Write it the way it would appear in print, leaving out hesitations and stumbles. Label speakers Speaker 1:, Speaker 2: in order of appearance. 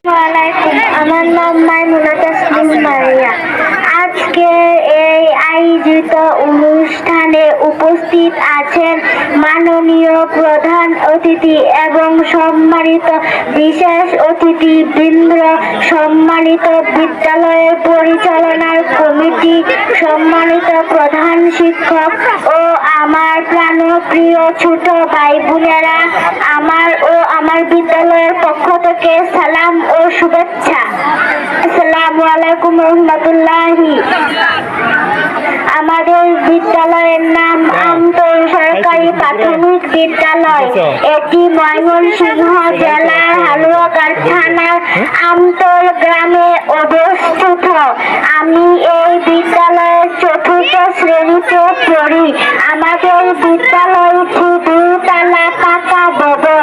Speaker 1: ওয়ালাইকুম, আমার নাম মাইমুনা তাসলিম মারিয়া। আজকে এই আয়োজিত অনুষ্ঠানে উপস্থিত আছেন মাননীয় প্রধান অতিথি এবং সম্মানিত বিশেষ অতিথিবৃন্দ, সম্মানিত বিদ্যালয়ের পরিচালনার কমিটি, সম্মানিত প্রধান শিক্ষক ও আমার প্রাণপ্রিয় ছোট ভাই বোনেরা। আমার বিদ্যালয়ের পক্ষ থেকে সালাম ও শুভেচ্ছা। আসসালামু আলাইকুম রহমতুল্লাহি। আমাদের বিদ্যালয়ের নাম আমতল সরকারি প্রাথমিক বিদ্যালয়। এটি ময়মনসিংহ জেলার হালুয়াঘাট থানার আমতল গ্রামে অবস্থিত। আমি এই বিদ্যালয়ের চতুর্থ শ্রেণীতে পড়ি। আমাদের বিদ্যালয়টি দুতলা পাকা ভবন।